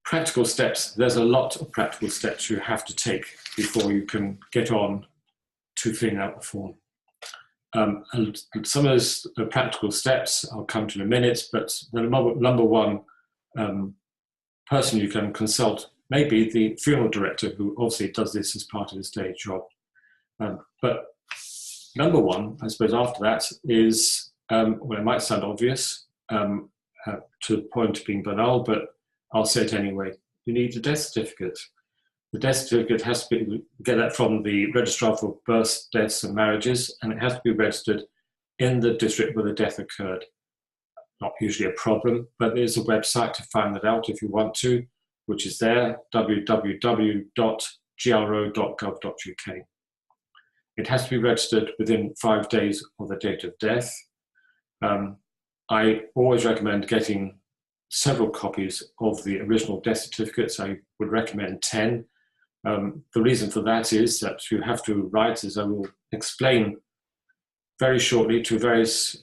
Practical steps. There's a lot of practical steps you have to take before you can get on to filling out the form. And some of those practical steps I'll come to in a minute, but the number one person you can consult may be the funeral director, who obviously does this as part of his day job. But number one, I suppose, after that is, well, it might sound obvious to the point of being banal, but I'll say it anyway. You need a death certificate. The death certificate has to be, get that from the registrar for births, deaths and marriages, and it has to be registered in the district where the death occurred. Not usually a problem, but there's a website to find that out if you want to, which is there, www.gro.gov.uk. It has to be registered within 5 days of the date of death. I always recommend getting several copies of the original death certificates. I would recommend 10. The reason for that is that you have to write, as I will explain very shortly, to various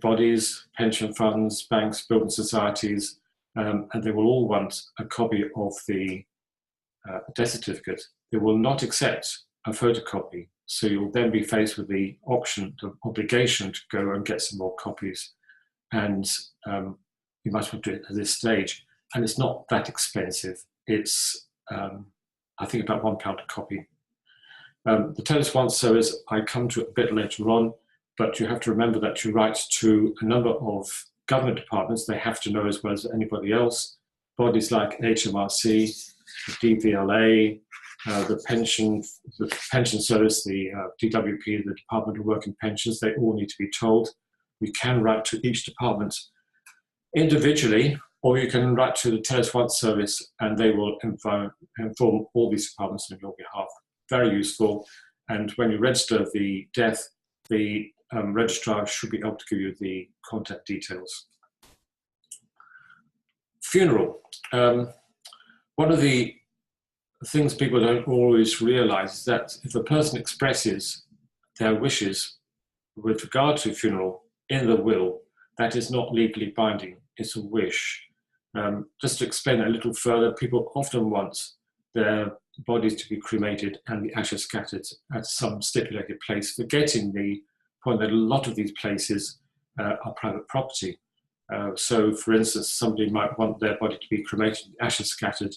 bodies, pension funds, banks, building societies, and they will all want a copy of the death certificate. They will not accept a photocopy, so you'll then be faced with the option, the obligation to go and get some more copies, and you might want to do it at this stage. And it's not that expensive. It's I think about £1 a copy. The Tennis One service I come to a bit later on, but you have to remember that you write to a number of government departments. They have to know as well as anybody else. Bodies like HMRC, the DVLA, the pension service, the DWP, the Department of Work and Pensions, they all need to be told. You can write to each department individually, or you can write to the Tennis One service and they will inform all these departments on your behalf. Very useful. And when you register the death, the registrar should be able to give you the contact details. Funeral. One of the things people don't always realize is that if a person expresses their wishes with regard to funeral in the will, that is not legally binding. It's a wish. Just to explain that a little further, people often want their bodies to be cremated and the ashes scattered at some stipulated place, forgetting the point that a lot of these places are private property. So, for instance, somebody might want their body to be cremated, the ashes scattered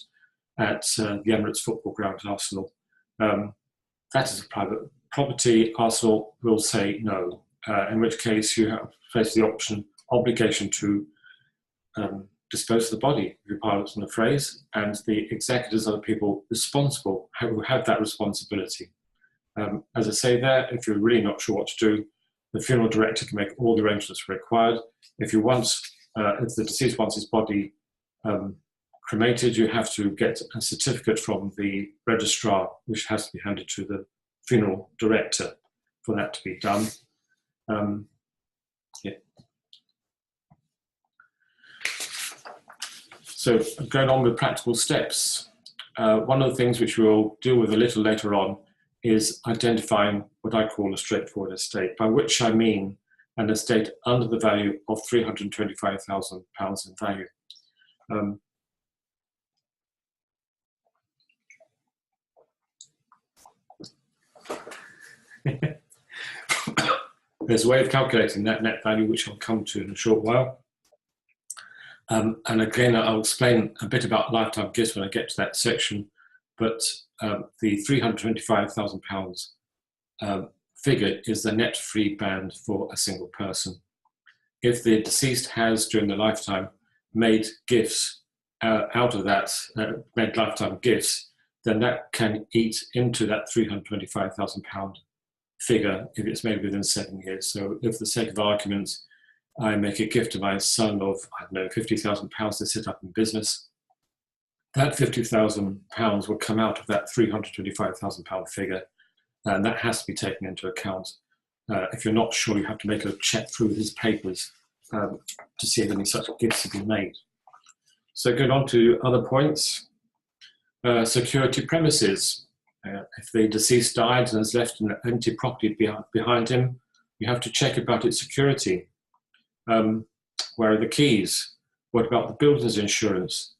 at the Emirates football ground at Arsenal. That is a private property. Arsenal will say no, in which case you have faced the obligation to dispose of the body, if you pardon the phrase, and the executors are the people responsible who have that responsibility. As I say there, if you're really not sure what to do, the funeral director can make all the arrangements required. If you want, if the deceased wants his body cremated, you have to get a certificate from the registrar, which has to be handed to the funeral director for that to be done. Yeah. So going on with practical steps, one of the things which we'll deal with a little later on is identifying what I call a straightforward estate, by which I mean an estate under the value of £325,000 in value. There's a way of calculating that net value, which I'll come to in a short while. And again, I'll explain a bit about lifetime gifts when I get to that section, but the £325,000 figure is the net free band for a single person. If the deceased has, during their lifetime, made gifts out of that, made lifetime gifts, then that can eat into that £325,000 figure if it's made within 7 years. So if for the sake of argument, I make a gift to my son of, I don't know, £50,000 to set up in business, that £50,000 will come out of that £325,000 figure, and that has to be taken into account. If you're not sure, you have to make a check through his papers to see if any such gifts have been made. So going on to other points, security premises. If the deceased died and has left an empty property behind him, you have to check about its security. Where are the keys? What about the builder's insurance?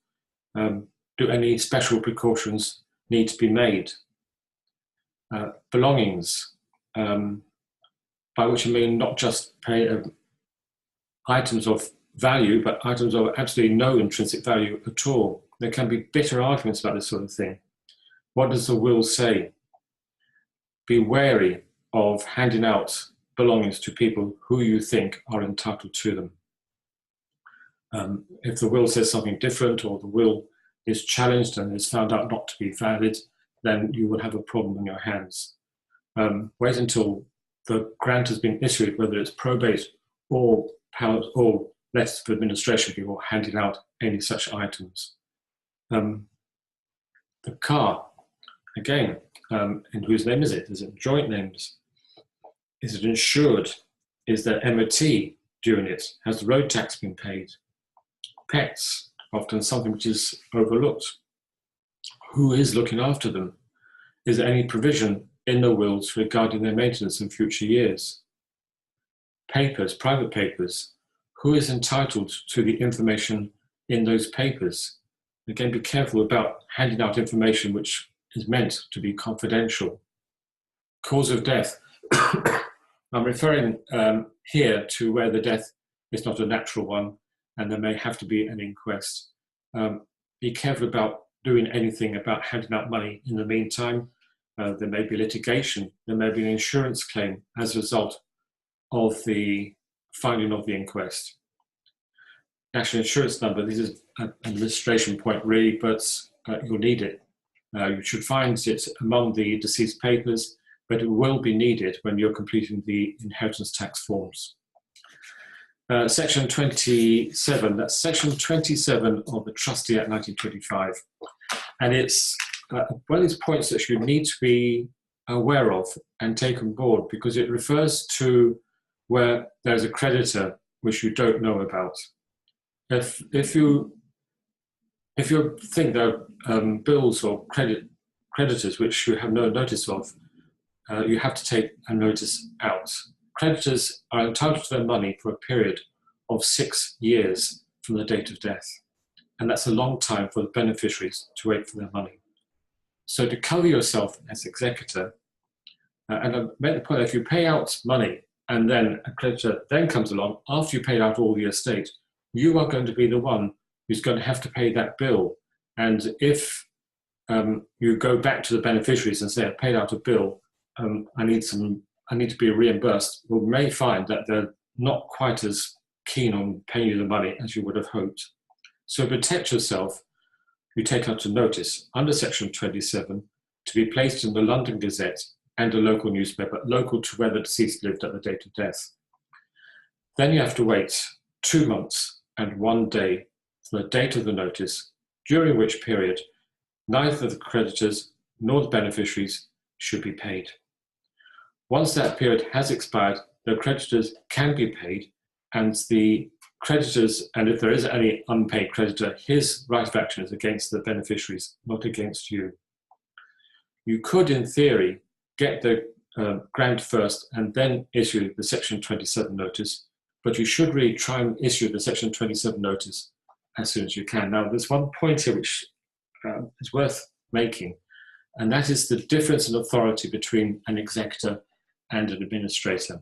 Do any special precautions need to be made? Belongings, by which I mean not just items of value, but items of absolutely no intrinsic value at all. There can be bitter arguments about this sort of thing. What does the will say? Be wary of handing out belongings to people who you think are entitled to them. If the will says something different, or the will is challenged and is found out not to be valid, then you will have a problem in your hands. Wait until the grant has been issued, whether it's probate or letters of administration before handing out any such items. The car, again, in whose name is it? Is it joint names? Is it insured? Is there MOT due in it? Has the road tax been paid? Pets, often something which is overlooked. Who is looking after them? Is there any provision in the wills regarding their maintenance in future years? Papers, private papers. Who is entitled to the information in those papers? Again, be careful about handing out information which is meant to be confidential. Cause of death. I'm referring here to where the death is not a natural one and there may have to be an inquest. Be careful about doing anything about handing out money in the meantime. There may be litigation, there may be an insurance claim as a result of the finding of the inquest. National insurance number, this is an administration point really, but you'll need it. You should find it among the deceased papers, but it will be needed when you're completing the inheritance tax forms. Section 27, that's Section 27 of the Trustee Act 1925. And it's one of these points that you need to be aware of and take on board, because it refers to where there's a creditor which you don't know about. If you think there are bills or creditors which you have no notice of, you have to take a notice out. Creditors are entitled to their money for a period of 6 years from the date of death. And that's a long time for the beneficiaries to wait for their money. So to cover yourself as executor, and I make the point that if you pay out money and then a creditor then comes along after you paid out all the estate, you are going to be the one who's going to have to pay that bill. And if you go back to the beneficiaries and say, I paid out a bill, I need to be reimbursed, we may find that they're not quite as keen on paying you the money as you would have hoped. So protect yourself. You take out a notice under Section 27 to be placed in the London Gazette and a local newspaper, local to where the deceased lived at the date of death. Then you have to wait 2 months and 1 day from the date of the notice, during which period neither the creditors nor the beneficiaries should be paid. Once that period has expired, the creditors can be paid, and the creditors, and if there is any unpaid creditor, his right of action is against the beneficiaries, not against you. You could, in theory, get the grant first and then issue the Section 27 notice, but you should really try and issue the Section 27 notice as soon as you can. Now, there's one point here which is worth making, and that is the difference in authority between an executor and an administrator.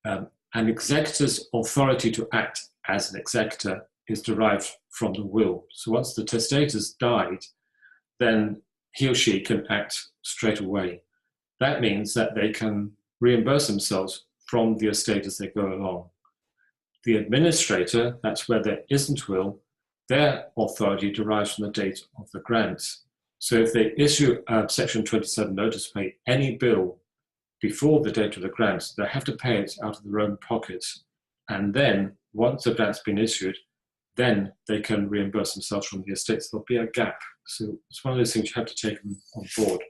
An executor's authority to act as an executor is derived from the will. So once the testator's died, then he or she can act straight away. That means that they can reimburse themselves from the estate as they go along. The administrator, that's where there isn't will, their authority derives from the date of the grant. So if they issue a Section 27 notice to pay any bill before the date of the grant, they have to pay it out of their own pockets. And then, once the grant's been issued, then they can reimburse themselves from the estate. So there'll be a gap. So it's one of those things you have to take on board.